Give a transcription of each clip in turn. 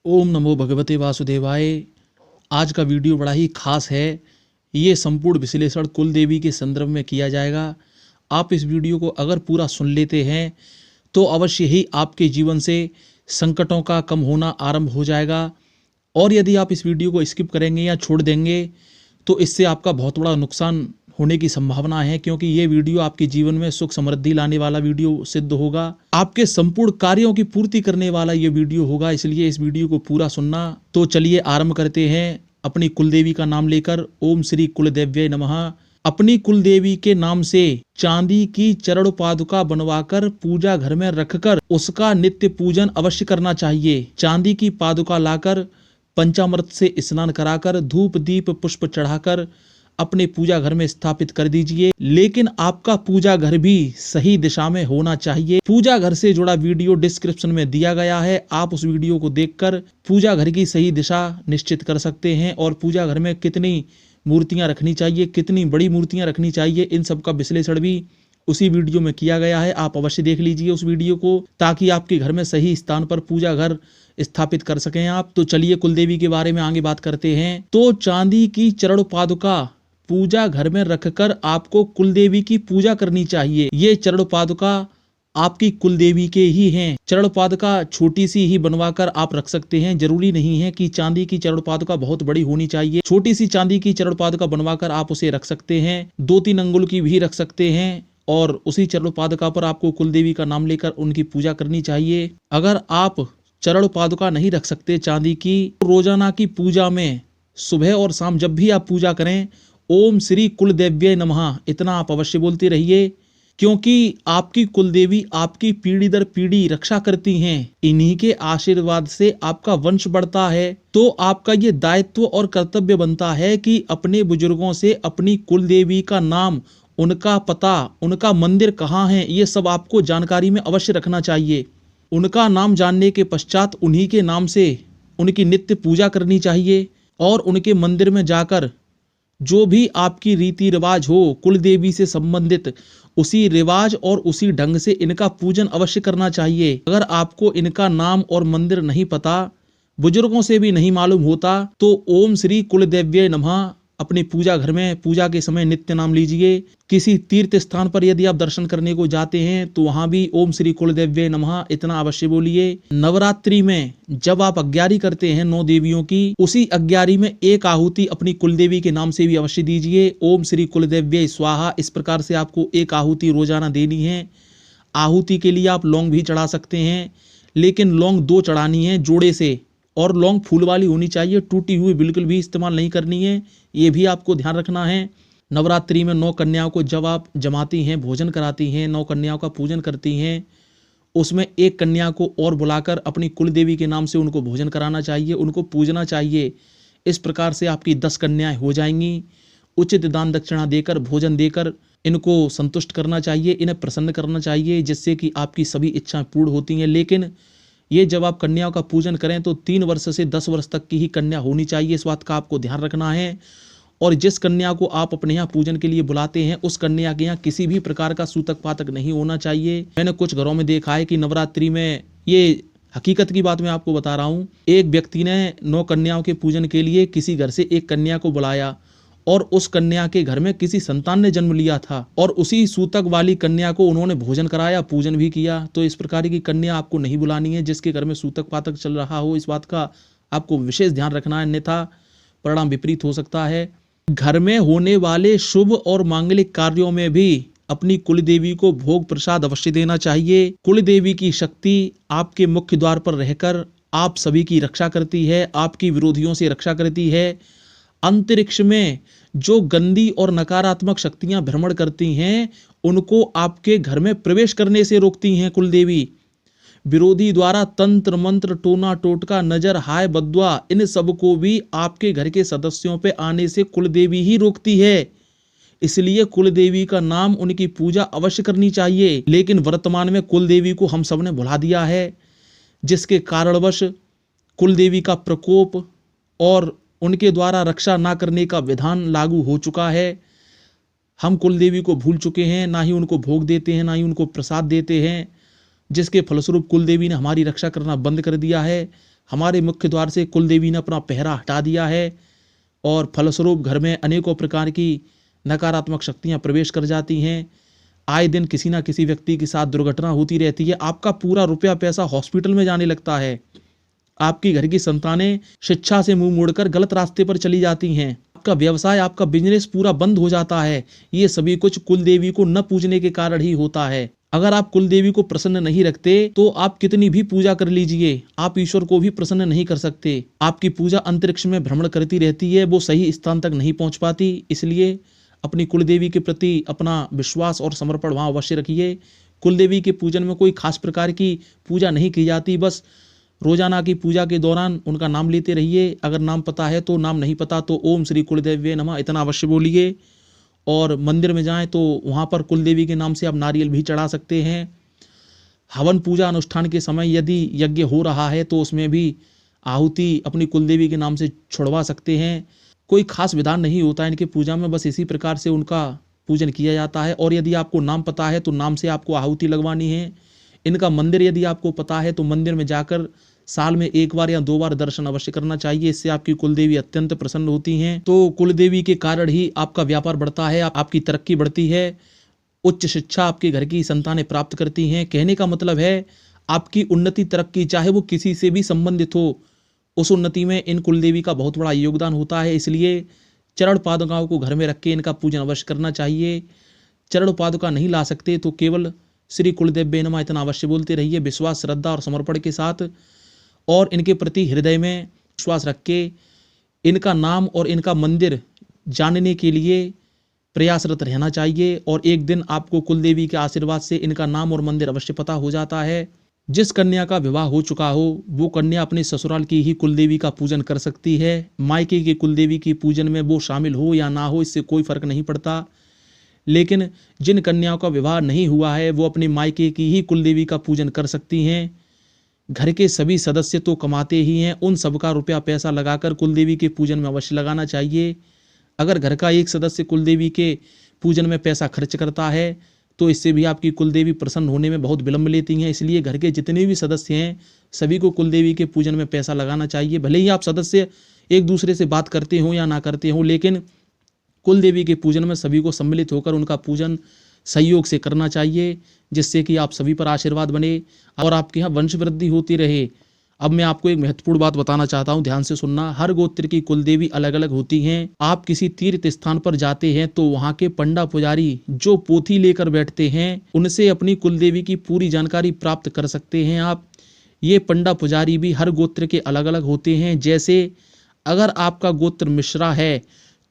ओम नमो भगवते वासुदेवाय। आज का वीडियो बड़ा ही खास है। ये संपूर्ण विश्लेषण कुल देवी के संदर्भ में किया जाएगा। आप इस वीडियो को अगर पूरा सुन लेते हैं तो अवश्य ही आपके जीवन से संकटों का कम होना आरंभ हो जाएगा। और यदि आप इस वीडियो को स्किप करेंगे या छोड़ देंगे तो इससे आपका बहुत बड़ा नुकसान होने की संभावना है, क्योंकि ये वीडियो आपके जीवन में सुख समृद्धि लाने वाला वीडियो सिद्ध होगा। आपके संपूर्ण कार्यों की पूर्ति करने वाला ये वीडियो होगा, इसलिए इस वीडियो को पूरा सुनना। तो चलिए आरंभ करते हैं अपनी कुलदेवी का नाम लेकर। ओम श्री कुलदेव्ये नमः। अपनी कुलदेवी के नाम से चांदी की चरण पादुका बनवाकर पूजा घर में रखकर उसका नित्य पूजन अवश्य करना चाहिए। चांदी की पादुका लाकर पंचामृत से स्नान कराकर धूप दीप पुष्प चढ़ाकर अपने पूजा घर में स्थापित कर दीजिए। लेकिन आपका पूजा घर भी सही दिशा में होना चाहिए। पूजा घर से जुड़ा वीडियो डिस्क्रिप्शन में दिया गया है, आप उस वीडियो को देखकर पूजा घर की सही दिशा निश्चित कर सकते हैं। और पूजा घर में कितनी मूर्तियां रखनी चाहिए, कितनी बड़ी मूर्तियां रखनी चाहिए, इन सब का विश्लेषण भी उसी वीडियो में किया गया है। आप अवश्य देख लीजिए उस वीडियो को, ताकि आपके घर में सही स्थान पर पूजा घर स्थापित कर सकें आप। तो चलिए कुलदेवी के बारे में आगे बात करते हैं। तो चांदी की चरण पादुका पूजा घर में रखकर आपको कुलदेवी की पूजा करनी चाहिए। ये चरण पादुका आपकी कुलदेवी के ही हैं। चरण पादुका छोटी सी ही बनवाकर आप रख सकते हैं। जरूरी नहीं है कि चांदी की चरण पादुका बहुत बड़ी होनी चाहिए। छोटी सी चांदी की चरण पादुका बनवाकर आप उसे रख सकते हैं। 2-3 अंगुल की भी रख सकते हैं। और उसी चरण पादुका पर आपको कुलदेवी का नाम लेकर उनकी पूजा करनी चाहिए। अगर आप चरण पादुका नहीं रख सकते चांदी की, रोजाना की पूजा में सुबह और शाम जब भी आप पूजा करें ओम श्री कुलदेव्ये नमः इतना आप अवश्य बोलते रहिए, क्योंकि आपकी कुलदेवी आपकी पीढ़ी दर पीढ़ी रक्षा करती हैं। इन्हीं के आशीर्वाद से आपका वंश बढ़ता है। तो आपका ये दायित्व और कर्तव्य बनता है कि अपने बुजुर्गों से अपनी कुलदेवी का नाम, उनका पता, उनका मंदिर कहाँ है, ये सब आपको जानकारी में अवश्य रखना चाहिए। उनका नाम जानने के पश्चात उन्हीं के नाम से उनकी नित्य पूजा करनी चाहिए। और उनके मंदिर में जाकर जो भी आपकी रीति रिवाज हो कुलदेवी से संबंधित, उसी रिवाज और उसी ढंग से इनका पूजन अवश्य करना चाहिए। अगर आपको इनका नाम और मंदिर नहीं पता, बुजुर्गों से भी नहीं मालूम होता, तो ओम श्री कुलदेव्ये नमः अपने पूजा घर में पूजा के समय नित्य नाम लीजिए। किसी तीर्थ स्थान पर यदि आप दर्शन करने को जाते हैं तो वहां भी ओम श्री कुलदेव्ये नमः इतना अवश्य बोलिए। नवरात्रि में जब आप अग्यारी करते हैं 9 देवियों की, उसी अग्यारी में एक आहुति अपनी कुलदेवी के नाम से भी अवश्य दीजिए। ओम श्री कुलदेव्ये स्वाहा, इस प्रकार से आपको एक आहुति रोजाना देनी है। आहुति के लिए आप लौंग भी चढ़ा सकते हैं, लेकिन लौंग 2 चढ़ानी है जोड़े से, और लौंग फूल वाली होनी चाहिए, टूटी हुई बिल्कुल भी इस्तेमाल नहीं करनी है। ये भी आपको ध्यान रखना है। नवरात्रि में 9 कन्याओं को जब आप जमाती हैं, भोजन कराती हैं, 9 कन्याओं का पूजन करती हैं, उसमें एक कन्या को और बुलाकर अपनी कुलदेवी के नाम से उनको भोजन कराना चाहिए, उनको पूजना चाहिए। इस प्रकार से आपकी 10 कन्याएं हो जाएंगी। उचित दान दक्षिणा देकर, भोजन देकर इनको संतुष्ट करना चाहिए, इन्हें प्रसन्न करना चाहिए, जिससे कि आपकी सभी इच्छाएं पूर्ण होती हैं। लेकिन ये जब आप कन्याओं का पूजन करें तो 3 वर्ष से 10 वर्ष तक की ही कन्या होनी चाहिए, इस बात का आपको ध्यान रखना है। और जिस कन्या को आप अपने यहाँ पूजन के लिए बुलाते हैं, उस कन्या के यहाँ किसी भी प्रकार का सूतक पातक नहीं होना चाहिए। मैंने कुछ घरों में देखा है कि नवरात्रि में, ये हकीकत की बात मैं आपको बता रहा हूँ, एक व्यक्ति ने 9 कन्याओं के पूजन के लिए किसी घर से एक कन्या को बुलाया, और उस कन्या के घर में किसी संतान ने जन्म लिया था, और उसी सूतक वाली कन्या को उन्होंने भोजन कराया, पूजन भी किया। तो इस प्रकार की कन्या आपको नहीं बुलानी है जिसके घर में सूतक पातक चल रहा हो। इस बात का आपको विशेष ध्यान रखना है, अन्यथा परिणाम विपरीत हो सकता है। घर में होने वाले शुभ और मांगलिक कार्यों में भी अपनी कुलदेवी को भोग प्रसाद अवश्य देना चाहिए। कुलदेवी की शक्ति आपके मुख्य द्वार पर रहकर आप सभी की रक्षा करती है, आपकी विरोधियों से रक्षा करती है। अंतरिक्ष में जो गंदी और नकारात्मक शक्तियां भ्रमण करती हैं, उनको आपके घर में प्रवेश करने से रोकती हैं कुलदेवी। विरोधी द्वारा तंत्र मंत्र, टोना टोटका, नजर, हाय बद्वा, इन सब को भी आपके घर के सदस्यों पे आने से कुलदेवी ही रोकती है। इसलिए कुलदेवी का नाम, उनकी पूजा अवश्य करनी चाहिए। लेकिन वर्तमान में कुलदेवी को हम सब ने भुला दिया है, जिसके कारणवश कुलदेवी का प्रकोप और उनके द्वारा रक्षा ना करने का विधान लागू हो चुका है। हम कुलदेवी को भूल चुके हैं, ना ही उनको भोग देते हैं, ना ही उनको प्रसाद देते हैं, जिसके फलस्वरूप कुलदेवी ने हमारी रक्षा करना बंद कर दिया है। हमारे मुख्य द्वार से कुल देवी ने अपना पहरा हटा दिया है और फलस्वरूप घर में अनेकों प्रकार की नकारात्मक शक्तियां प्रवेश कर जाती हैं। आए दिन किसी ना किसी व्यक्ति के साथ दुर्घटना होती रहती है। आपका पूरा रुपया पैसा हॉस्पिटल में जाने लगता है। आपकी घर की संतानें शिक्षा से मुंह मोड़कर गलत रास्ते पर चली जाती हैं। आपका व्यवसाय, आपका बिजनेस पूरा बंद हो जाता है। ये सभी कुछ कुल देवी को न पूजने के कारण ही होता है। अगर आप कुल देवी को प्रसन्न नहीं रखते तो आप कितनी भी पूजा कर लीजिए, आप ईश्वर को भी प्रसन्न नहीं कर सकते। आपकी पूजा अंतरिक्ष में भ्रमण करती रहती है, वो सही स्थान तक नहीं पहुंच पाती। इसलिए अपनी कुल देवी के प्रति अपना विश्वास और समर्पण वहां अवश्य रखिए। कुल देवी के पूजन में कोई खास प्रकार की पूजा नहीं की जाती, बस रोजाना की पूजा के दौरान उनका नाम लेते रहिए। अगर नाम पता है तो, नाम नहीं पता तो ओम श्री कुलदेव्ये नमः इतना अवश्य बोलिए। और मंदिर में जाएं तो वहाँ पर कुल देवी के नाम से आप नारियल भी चढ़ा सकते हैं। हवन पूजा अनुष्ठान के समय यदि यज्ञ हो रहा है तो उसमें भी आहुति अपनी कुल देवी के नाम से छुड़वा सकते हैं। कोई खास विधान नहीं होता है इनकी पूजा में, बस इसी प्रकार से उनका पूजन किया जाता है। और यदि आपको नाम पता है तो नाम से आपको आहुति लगवानी है। इनका मंदिर यदि आपको पता है तो मंदिर में जाकर साल में 1 बार या 2 बार दर्शन अवश्य करना चाहिए। इससे आपकी कुलदेवी अत्यंत प्रसन्न होती हैं। तो कुलदेवी के कारण ही आपका व्यापार बढ़ता है, आपकी तरक्की बढ़ती है, उच्च शिक्षा आपके घर की संतानें प्राप्त करती हैं। कहने का मतलब है आपकी उन्नति तरक्की चाहे वो किसी से भी संबंधित हो, उस उन्नति में इन कुलदेवी का बहुत बड़ा योगदान होता है। इसलिए चरण पादुकाओं को घर में रख के इनका पूजन अवश्य करना चाहिए। चरण पादुका नहीं ला सकते तो केवल श्री कुलदेव्ये नमः इतना अवश्य बोलते रहिए, विश्वास, श्रद्धा और समर्पण के साथ। और इनके प्रति हृदय में विश्वास रख के इनका नाम और इनका मंदिर जानने के लिए प्रयासरत रहना चाहिए। और एक दिन आपको कुलदेवी के आशीर्वाद से इनका नाम और मंदिर अवश्य पता हो जाता है। जिस कन्या का विवाह हो चुका हो वो कन्या अपने ससुराल की ही कुलदेवी का पूजन कर सकती है। मायके की कुलदेवी की पूजन में वो शामिल हो या ना हो, इससे कोई फर्क नहीं पड़ता। लेकिन जिन कन्याओं का विवाह नहीं हुआ है वो अपने मायके की ही कुलदेवी का पूजन कर सकती हैं। घर के सभी सदस्य तो कमाते ही हैं, उन सबका रुपया पैसा लगाकर कुलदेवी के पूजन में अवश्य लगाना चाहिए। अगर घर का एक सदस्य कुलदेवी के पूजन में पैसा खर्च करता है तो इससे भी आपकी कुलदेवी प्रसन्न होने में बहुत विलंब लेती हैं। इसलिए घर के जितने भी सदस्य हैं सभी को कुलदेवी के पूजन में पैसा लगाना चाहिए। भले ही आप सदस्य एक दूसरे से बात करते हों या ना करते हों, लेकिन कुलदेवी के पूजन में सभी को सम्मिलित होकर उनका पूजन सहयोग से करना चाहिए, जिससे कि आप सभी पर आशीर्वाद बने और आपके यहाँ वंश वृद्धि होती रहे। अब मैं आपको एक महत्वपूर्ण बात बताना चाहता हूँ, ध्यान से सुनना। हर गोत्र की कुलदेवी अलग अलग होती हैं। आप किसी तीर्थ स्थान पर जाते हैं तो वहाँ के पंडा पुजारी जो पोथी लेकर बैठते हैं उनसे अपनी कुलदेवी की पूरी जानकारी प्राप्त कर सकते हैं आप। ये पंडा पुजारी भी हर गोत्र के अलग अलग होते हैं। जैसे अगर आपका गोत्र मिश्रा है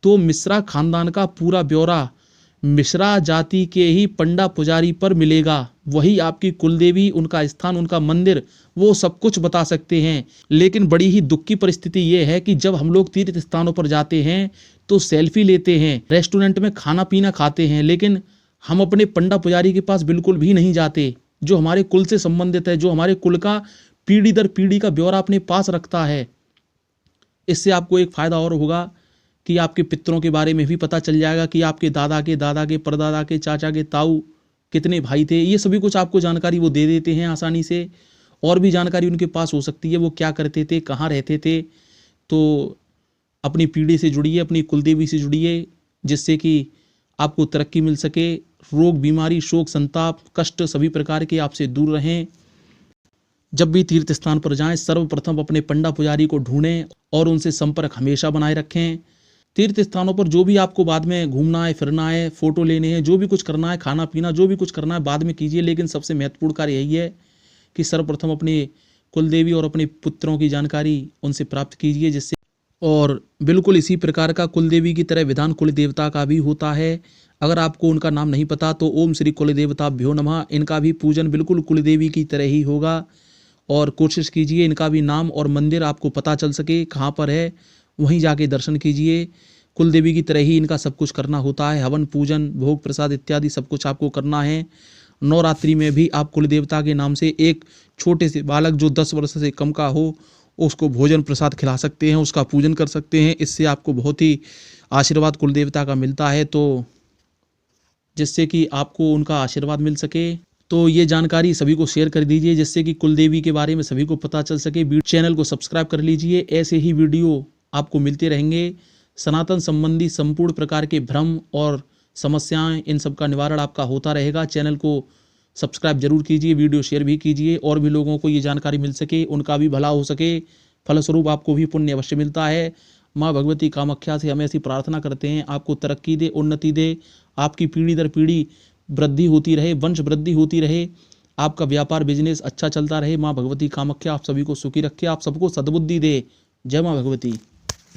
तो मिश्रा खानदान का पूरा ब्यौरा मिश्रा जाति के ही पंडा पुजारी पर मिलेगा। वही आपकी कुलदेवी, उनका स्थान, उनका मंदिर, वो सब कुछ बता सकते हैं। लेकिन बड़ी ही दुख की परिस्थिति ये है कि जब हम लोग तीर्थ स्थानों पर जाते हैं तो सेल्फी लेते हैं, रेस्टोरेंट में खाना पीना खाते हैं, लेकिन हम अपने पंडा पुजारी के पास बिल्कुल भी नहीं जाते जो हमारे कुल से संबंधित है, जो हमारे कुल का पीढ़ी दर पीढ़ी का ब्यौरा अपने पास रखता है। इससे आपको एक फायदा और होगा कि आपके पितरों के बारे में भी पता चल जाएगा कि आपके दादा के परदादा के, चाचा के, ताऊ कितने भाई थे। ये सभी कुछ आपको जानकारी वो दे देते हैं आसानी से। और भी जानकारी उनके पास हो सकती है, वो क्या करते थे, कहाँ रहते थे। तो अपनी पीढ़ी से जुड़िए, अपनी कुलदेवी से जुड़िए, जिससे कि आपको तरक्की मिल सके। रोग, बीमारी, शोक, संताप, कष्ट सभी प्रकार के आपसे दूर रहें। जब भी तीर्थ स्थान पर जाएं सर्वप्रथम अपने पंडा पुजारी को ढूंढें और उनसे संपर्क हमेशा बनाए रखें। तीर्थ स्थानों पर जो भी आपको बाद में घूमना है, फिरना है, फोटो लेने हैं, जो भी कुछ करना है, खाना पीना, जो भी कुछ करना है बाद में कीजिए। लेकिन सबसे महत्वपूर्ण कार्य यही है कि सर्वप्रथम अपने कुलदेवी और अपने पुत्रों की जानकारी उनसे प्राप्त कीजिए, जिससे। और बिल्कुल इसी प्रकार का कुलदेवी की तरह विधान कुल देवता का भी होता है। अगर आपको उनका नाम नहीं पता तो ओम श्री कुलदेवताभ्यो नमः, इनका भी पूजन बिल्कुल कुलदेवी की तरह ही होगा। और कोशिश कीजिए इनका भी नाम और मंदिर आपको पता चल सके कहाँ पर है, वहीं जाके दर्शन कीजिए। कुलदेवी की तरह ही इनका सब कुछ करना होता है। हवन, पूजन, भोग प्रसाद इत्यादि सब कुछ आपको करना है। नवरात्रि में भी आप कुलदेवता के नाम से एक छोटे से बालक जो 10 वर्ष से कम का हो उसको भोजन प्रसाद खिला सकते हैं, उसका पूजन कर सकते हैं। इससे आपको बहुत ही आशीर्वाद कुलदेवता का मिलता है, तो जिससे कि आपको उनका आशीर्वाद मिल सके। तो ये जानकारी सभी को शेयर कर दीजिए जिससे कि कुल देवी के बारे में सभी को पता चल सके। चैनल को सब्सक्राइब कर लीजिए, ऐसे ही वीडियो आपको मिलते रहेंगे। सनातन संबंधी संपूर्ण प्रकार के भ्रम और समस्याएं, इन सब का निवारण आपका होता रहेगा। चैनल को सब्सक्राइब जरूर कीजिए, वीडियो शेयर भी कीजिए और भी लोगों को ये जानकारी मिल सके, उनका भी भला हो सके, फलस्वरूप आपको भी पुण्य अवश्य मिलता है। माँ भगवती कामाख्या से हम ऐसी प्रार्थना करते हैं, आपको तरक्की दे, उन्नति दे, आपकी पीढ़ी दर पीढ़ी वृद्धि होती रहे, वंश वृद्धि होती रहे, आपका व्यापार बिजनेस अच्छा चलता रहे। माँ भगवती कामाख्या आप सभी को सुखी रखे, आप सबको सद्बुद्धि दे। जय माँ भगवती।